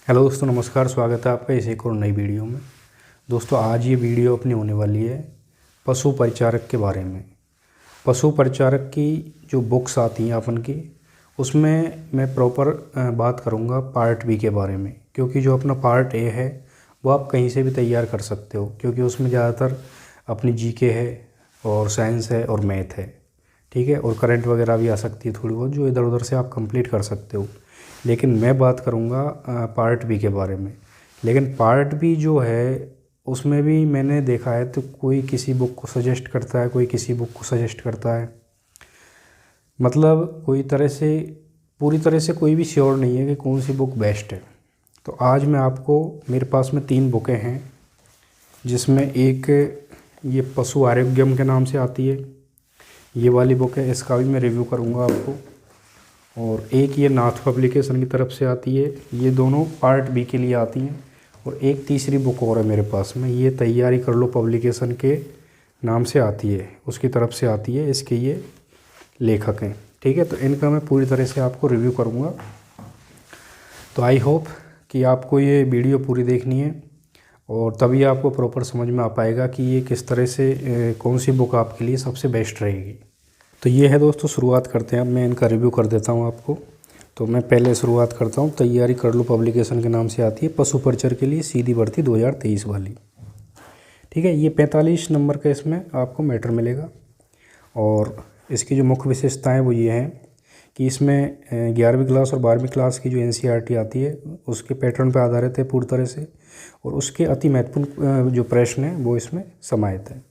Hello दोस्तों, नमस्कार। स्वागत है आपका इस एक और नई वीडियो में। दोस्तों, आज ये वीडियो अपनी होने वाली है पशु परिचारक के बारे में। पशु परिचारक की जो बुक्स आती हैं अपन की, उसमें मैं प्रॉपर बात करूँगा पार्ट बी के बारे में, क्योंकि जो अपना पार्ट ए है वो आप कहीं से भी तैयार कर सकते हो, क्योंकि उसमें ज़्यादातर अपनी जीके है और साइंस है और मैथ है। ठीक है, और करंट वगैरह भी आ सकती है थोड़ी बहुत, जो इधर उधर से आप कंप्लीट कर सकते हो। लेकिन मैं बात करूँगा पार्ट बी के बारे में। लेकिन पार्ट बी जो है उसमें भी मैंने देखा है, तो कोई किसी बुक को सजेस्ट करता है, कोई किसी बुक को सजेस्ट करता है। मतलब कोई तरह से, पूरी तरह से कोई भी श्योर नहीं है कि कौन सी बुक बेस्ट है। तो आज मैं आपको, मेरे पास में 3 बुकें हैं, जिसमें एक ये पशु आरोग्यम के नाम से आती है, ये वाली बुक है, इसका भी मैं रिव्यू करूँगा आपको। और एक ये नाथ पब्लिकेशन की तरफ से आती है, ये दोनों पार्ट बी के लिए आती हैं। और एक तीसरी बुक और है मेरे पास में, ये तैयारी कर लो पब्लिकेशन के नाम से आती है, उसकी तरफ से आती है, इसके ये लेखक हैं। ठीक है, तो इनका मैं पूरी तरह से आपको रिव्यू करूँगा। तो आई होप कि आपको ये वीडियो पूरी देखनी है, और तभी आपको प्रॉपर समझ में आ पाएगा कि ये किस तरह से कौन सी बुक आपके लिए सबसे बेस्ट रहेगी। तो ये है दोस्तों, शुरुआत करते हैं। अब मैं इनका रिव्यू कर देता हूँ आपको। तो मैं पहले शुरुआत करता हूँ, तैयारी कर लो पब्लिकेशन के नाम से आती है, पशु परिचर के लिए सीधी भर्ती 2023 वाली। ठीक है, ये 45 नंबर का इसमें आपको मैटर मिलेगा। और इसकी जो मुख्य विशेषताएँ वो ये हैं कि इसमें 11वीं क्लास और 12वीं क्लास की जो NCERT आती है उसके पैटर्न पर आधारित है पूरी तरह से, और उसके अति महत्वपूर्ण जो प्रश्न हैं वो इसमें समाहित है।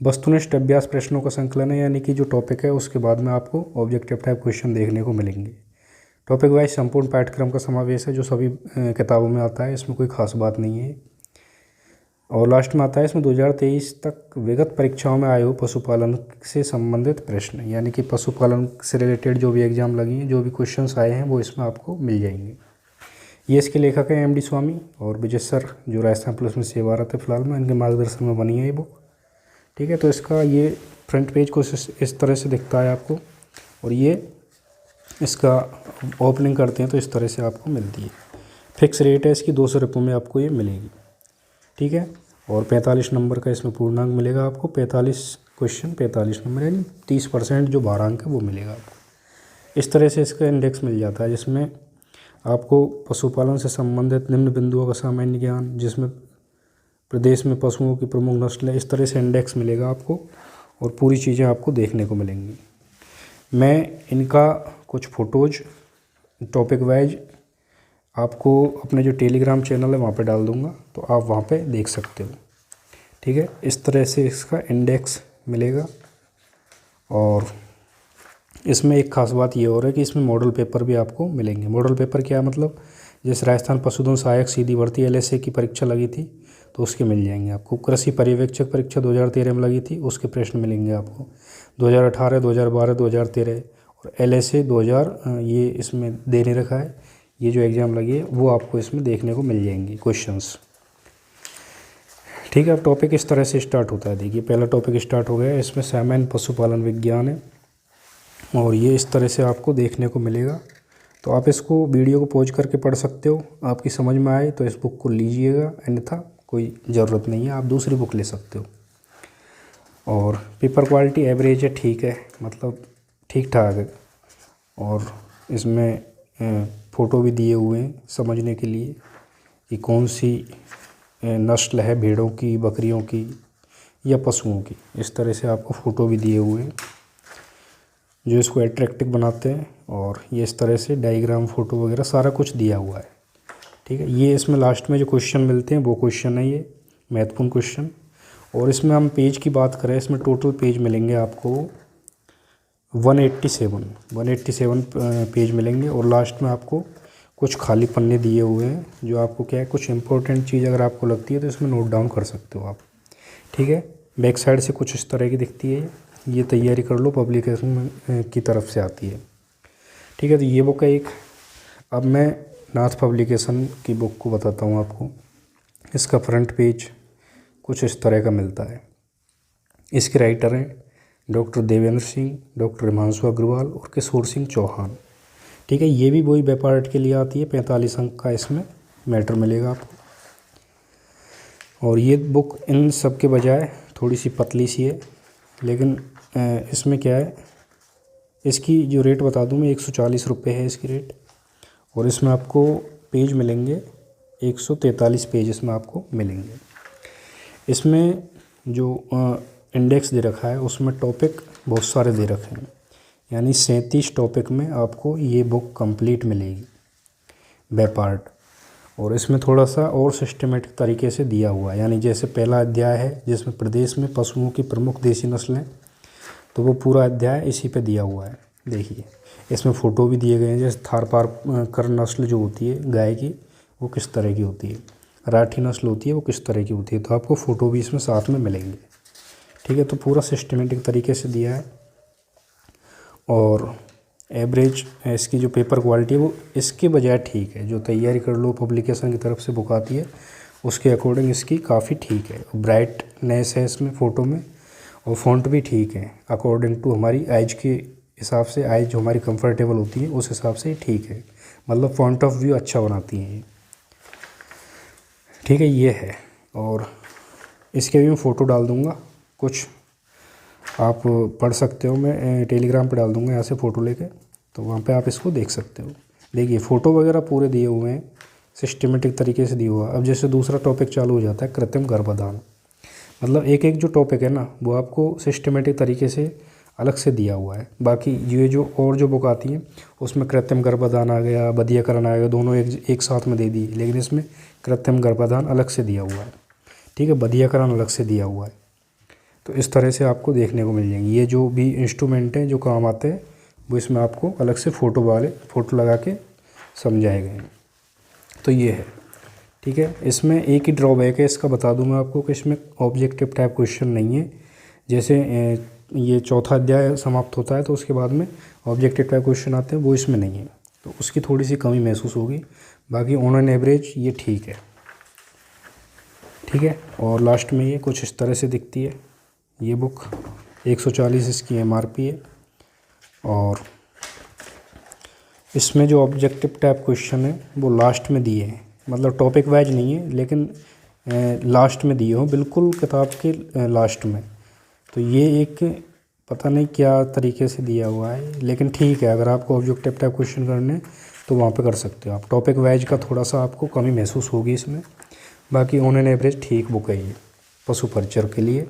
वस्तुनिष्ठ अभ्यास प्रश्नों का संकलन है, यानी कि जो टॉपिक है उसके बाद में आपको ऑब्जेक्टिव टाइप क्वेश्चन देखने को मिलेंगे। टॉपिक वाइज संपूर्ण पाठ्यक्रम का समावेश है, जो सभी किताबों में आता है, इसमें कोई खास बात नहीं है। और लास्ट में आता है इसमें 2023 तक विगत परीक्षाओं में आए हुए पशुपालन से संबंधित प्रश्न, यानी कि पशुपालन से रिलेटेड जो भी एग्जाम लगी हैं, जो भी क्वेश्चंस आए हैं वो इसमें आपको मिल जाएंगे। ये इसके लेखक हैं MD स्वामी और विजय सर, जो राजस्थान पुलिस में सेवारत है फिलहाल में, इनके मार्गदर्शन में बनी है ये बुक। ठीक है, तो इसका ये फ्रंट पेज कुछ इस तरह से दिखता है आपको, और ये इसका ओपनिंग करते हैं तो इस तरह से आपको मिलती है। फिक्स रेट है इसकी, 200 रुपये में आपको ये मिलेगी। ठीक है, और 45 नंबर का इसमें पूर्णांक मिलेगा आपको। 45 क्वेश्चन 45 नंबर, यानी 30% जो भारांक है वो मिलेगा आपको। इस तरह से इसका इंडेक्स मिल जाता है, जिसमें आपको पशुपालन से संबंधित निम्न बिंदुओं का सामान्य ज्ञान, जिसमें प्रदेश में पशुओं की प्रमुख नस्ल है, इस तरह से इंडेक्स मिलेगा आपको, और पूरी चीज़ें आपको देखने को मिलेंगी। मैं इनका कुछ फ़ोटोज़ टॉपिक वाइज आपको अपने जो टेलीग्राम चैनल है वहाँ पे डाल दूँगा, तो आप वहाँ पे देख सकते हो। ठीक है, इस तरह से इसका इंडेक्स मिलेगा। और इसमें एक ख़ास बात ये और है कि इसमें मॉडल पेपर भी आपको मिलेंगे। मॉडल पेपर क्या मतलब, जैसे राजस्थान पशुधन सहायक सीधी भर्ती LSA की परीक्षा लगी थी तो उसके मिल जाएंगे आपको। कृषि पर्यवेक्षक परीक्षा 2013 में लगी थी, उसके प्रश्न मिलेंगे आपको। 2018, 2012, 2013 और LSA 2000 ये इसमें दे नहीं रखा है, ये जो एग्ज़ाम लगी है वो आपको इसमें देखने को मिल जाएंगी क्वेश्चंस। ठीक है, अब टॉपिक इस तरह से स्टार्ट होता है। देखिए, पहला टॉपिक स्टार्ट हो गया है, इसमें सामान्य पशुपालन विज्ञान है, और ये इस तरह से आपको देखने को मिलेगा। तो आप इसको वीडियो को पॉज करके पढ़ सकते हो, आपकी समझ में आए तो इस बुक को लीजिएगा, अन्यथा कोई ज़रूरत नहीं है, आप दूसरी बुक ले सकते हो। और पेपर क्वालिटी एवरेज है, ठीक है, मतलब ठीक ठाक है। और इसमें फ़ोटो भी दिए हुए हैं समझने के लिए कि कौन सी नस्ल है, भेड़ों की, बकरियों की या पशुओं की। इस तरह से आपको फ़ोटो भी दिए हुए हैं जो इसको एट्रैक्टिव बनाते हैं, और ये इस तरह से डायग्राम, फ़ोटो वगैरह सारा कुछ दिया हुआ है। ठीक है, ये इसमें लास्ट में जो क्वेश्चन मिलते हैं वो क्वेश्चन है ये महत्वपूर्ण क्वेश्चन। और इसमें हम पेज की बात करें, इसमें टोटल पेज मिलेंगे आपको 187 पेज मिलेंगे। और लास्ट में आपको कुछ खाली पन्ने दिए हुए हैं, जो आपको क्या है, कुछ इंपॉर्टेंट चीज़ अगर आपको लगती है तो इसमें नोट डाउन कर सकते हो आप। ठीक है, बैक साइड से कुछ इस तरह की दिखती है, ये तैयारी कर लो पब्लिकेशन की तरफ से आती है। ठीक है, तो ये बुक है एक। अब मैं नाथ पब्लिकेशन की बुक को बताता हूँ आपको। इसका फ्रंट पेज कुछ इस तरह का मिलता है। इसके राइटर हैं डॉक्टर देवेंद्र सिंह, डॉक्टर हिमांशु अग्रवाल और किशोर सिंह चौहान। ठीक है। ये भी वही वेब आर्ट के लिए आती है, 45 अंक का इसमें मैटर मिलेगा आपको। और ये बुक इन सब के बजाय थोड़ी सी पतली सी है, लेकिन इसमें क्या है, इसकी जो रेट बता दूं मैं, 140 रुपये है इसकी रेट। और इसमें आपको पेज मिलेंगे 143 पेज इसमें आपको मिलेंगे। इसमें जो इंडेक्स दे रखा है उसमें टॉपिक बहुत सारे दे रखे हैं, यानी 37 टॉपिक में आपको ये बुक कंप्लीट मिलेगी, वेब आर्ट। और इसमें थोड़ा सा और सिस्टमेटिक तरीके से दिया हुआ है, यानी जैसे पहला अध्याय है जिसमें प्रदेश में पशुओं की प्रमुख देसी नस्लें, तो वो पूरा अध्याय इसी पे दिया हुआ है। देखिए इसमें फ़ोटो भी दिए गए हैं, जैसे थारपारकर नस्ल जो होती है गाय की, वो किस तरह की होती है, राठी नस्ल होती है वो किस तरह की होती है, तो आपको फ़ोटो भी इसमें साथ में मिलेंगे। ठीक है, तो पूरा सिस्टमेटिक तरीके से दिया है। और एवरेज इसकी जो पेपर क्वालिटी है वो इसके बजाय ठीक है, जो तैयारी कर लो पब्लिकेशन की तरफ से बुक आती है उसके अकॉर्डिंग इसकी काफ़ी ठीक है। ब्राइटनेस है इसमें फ़ोटो में, और फ़ॉन्ट भी ठीक है अकॉर्डिंग टू हमारी आइज के हिसाब से, आइज जो हमारी कंफर्टेबल होती है उस हिसाब से ठीक है, मतलब पॉइंट ऑफ व्यू अच्छा बनाती हैं ये। ठीक है, ये है। और इसके भी मैं फ़ोटो डाल दूँगा, कुछ आप पढ़ सकते हो, मैं टेलीग्राम पे डाल दूँगा यहाँ से फ़ोटो लेके, तो वहाँ पे आप इसको देख सकते हो। देखिए फ़ोटो वगैरह पूरे दिए हुए हैं, सिस्टमेटिक तरीके से दिया हुआ है। अब जैसे दूसरा टॉपिक चालू हो जाता है, कृत्रिम गर्भाधान, मतलब एक एक जो टॉपिक है ना वो आपको सिस्टमेटिक तरीके से अलग से दिया हुआ है। बाकी ये जो और जो बुक आती हैं उसमें कृत्रिम गर्भाधान आ गया, बधियाकरण आ गया, दोनों एक साथ में दे दी, लेकिन इसमें कृत्रिम गर्भाधान अलग से दिया हुआ है। ठीक है, बधियाकरण अलग से दिया हुआ है। तो इस तरह से आपको देखने को मिल जाएंगे। ये जो भी इंस्ट्रूमेंट हैं जो काम आते हैं वो इसमें आपको अलग से फ़ोटो लगा के समझाए गए हैं। तो ये है। ठीक है, इसमें एक ही ड्रॉबैक है इसका, बता दूं मैं आपको, कि इसमें ऑब्जेक्टिव टाइप क्वेश्चन नहीं है। जैसे ये चौथा अध्याय समाप्त होता है तो उसके बाद में ऑब्जेक्टिव टाइप क्वेश्चन आते हैं, वो इसमें नहीं है, तो उसकी थोड़ी सी कमी महसूस होगी। बाकी ऑन एन एवरेज ये ठीक है। ठीक है, और लास्ट में ये कुछ इस तरह से दिखती है ये बुक। 140 इसकी MRP है। और इसमें जो ऑब्जेक्टिव टाइप क्वेश्चन है वो लास्ट में दिए हैं, मतलब टॉपिक वाइज नहीं है, लेकिन लास्ट में दिए हो, बिल्कुल किताब के लास्ट में। तो ये एक पता नहीं क्या तरीके से दिया हुआ है, लेकिन ठीक है, अगर आपको ऑब्जेक्टिव टाइप क्वेश्चन करने तो वहाँ पे कर सकते हो आप। टॉपिक वाइज का थोड़ा सा आपको कमी महसूस होगी इसमें। बाकी ऑन एन एवरेज ठीक बुक है ये पशु परिचर के लिए।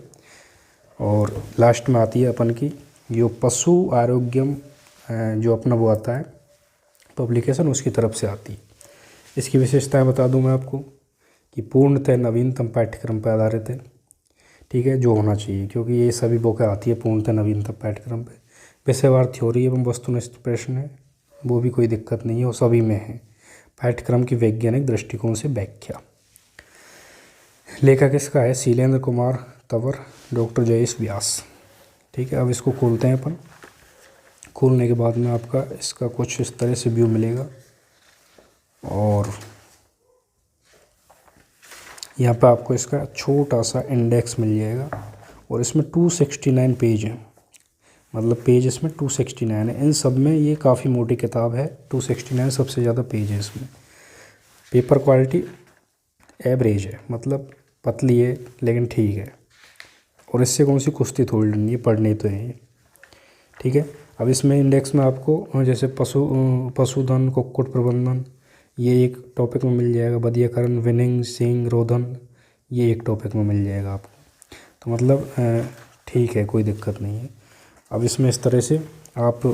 और लास्ट में आती है अपन की जो पशु आरोग्यम, जो अपना वो आता है पब्लिकेशन, उसकी तरफ से आती है। इसकी विशेषताएं बता दूं मैं आपको कि पूर्णतः नवीनतम पाठ्यक्रम पर आधारित है। ठीक है, जो होना चाहिए, क्योंकि ये सभी बुकें आती है पूर्णतः नवीनतम पाठ्यक्रम पे। विषयवार थ्योरी एवं वस्तुनिष्ठ प्रश्न है, वो भी कोई दिक्कत नहीं है, वो सभी में है। पाठ्यक्रम की वैज्ञानिक दृष्टिकोण से व्याख्या। लेखक इसका है शीलेंद्र कुमार तंवर, डॉक्टर जयेश व्यास। ठीक है, अब इसको खोलते हैं अपन। खोलने के बाद में आपका इसका कुछ इस तरह से व्यू मिलेगा। और यहाँ पे आपको इसका छोटा सा इंडेक्स मिल जाएगा। और इसमें 269 पेज हैं, मतलब पेज इसमें 269 है। इन सब में ये काफ़ी मोटी किताब है, 269 सबसे ज़्यादा पेज है इसमें। पेपर क्वालिटी एवरेज है, मतलब पतली है लेकिन ठीक है। और इससे कौन सी कुश्ती थोड़ी नहीं है, पढ़ने तो है। ठीक है, अब इसमें इंडेक्स में आपको जैसे पशुधन, कुक्कुट प्रबंधन, ये एक टॉपिक में मिल जाएगा। बधियाकरण, विनिंग, सींग, रोधन, ये एक टॉपिक में मिल जाएगा आपको। तो मतलब ठीक है, कोई दिक्कत नहीं है। अब इसमें इस तरह से आप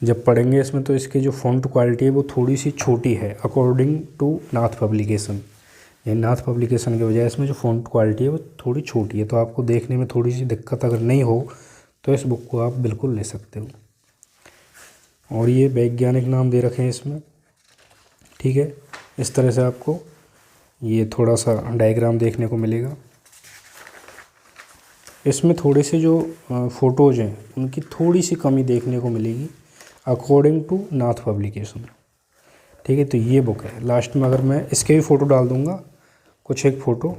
जब पढ़ेंगे इसमें, तो इसकी जो फ़ॉन्ट क्वालिटी है वो थोड़ी सी छोटी है अकॉर्डिंग टू नाथ पब्लिकेशन। यानी नाथ पब्लिकेशन के बजाय इसमें जो फ़ॉन्ट क्वालिटी है वो थोड़ी छोटी है, तो आपको देखने में थोड़ी सी दिक्कत अगर नहीं हो तो इस बुक को आप बिल्कुल ले सकते हो। और ये वैज्ञानिक नाम दे रखे हैं इसमें। ठीक है, इस तरह से आपको ये थोड़ा सा डायग्राम देखने को मिलेगा। इसमें थोड़े से जो फ़ोटोज़ हैं उनकी थोड़ी सी कमी देखने को मिलेगी अकॉर्डिंग टू नाथ पब्लिकेशन। ठीक है, तो ये बुक है। लास्ट में अगर मैं इसके भी फ़ोटो डाल दूँगा, कुछ एक फ़ोटो।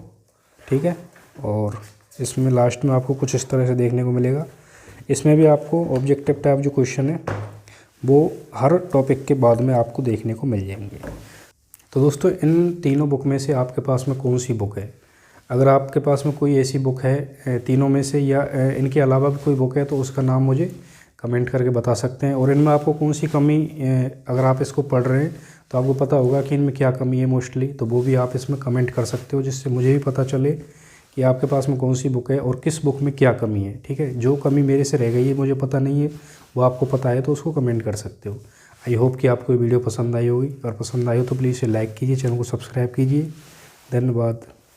ठीक है, और इसमें लास्ट में आपको कुछ इस तरह से देखने को मिलेगा। इसमें भी आपको ऑब्जेक्टिव टाइप जो क्वेश्चन है वो हर टॉपिक के बाद में आपको देखने को मिल जाएंगे। तो दोस्तों इन तीनों बुक में से आपके पास में कौन सी बुक है? अगर आपके पास में कोई ऐसी बुक है तीनों में से या इनके अलावा भी कोई बुक है तो उसका नाम मुझे कमेंट करके बता सकते हैं। और इनमें आपको कौन सी कमी, अगर आप इसको पढ़ रहे हैं तो आपको पता होगा कि इनमें क्या कमी है मोस्टली, तो वो भी आप इसमें कमेंट कर सकते हो, जिससे मुझे भी पता चले कि आपके पास में कौन सी बुक है और किस बुक में क्या कमी है। ठीक है, जो कमी मेरे से रह गई है, मुझे पता नहीं है, वो आपको पता है तो उसको कमेंट कर सकते हो। आई होप कि आपको ये वीडियो पसंद आई होगी, और पसंद आई हो तो प्लीज़ इसे लाइक कीजिए, चैनल को सब्सक्राइब कीजिए। धन्यवाद।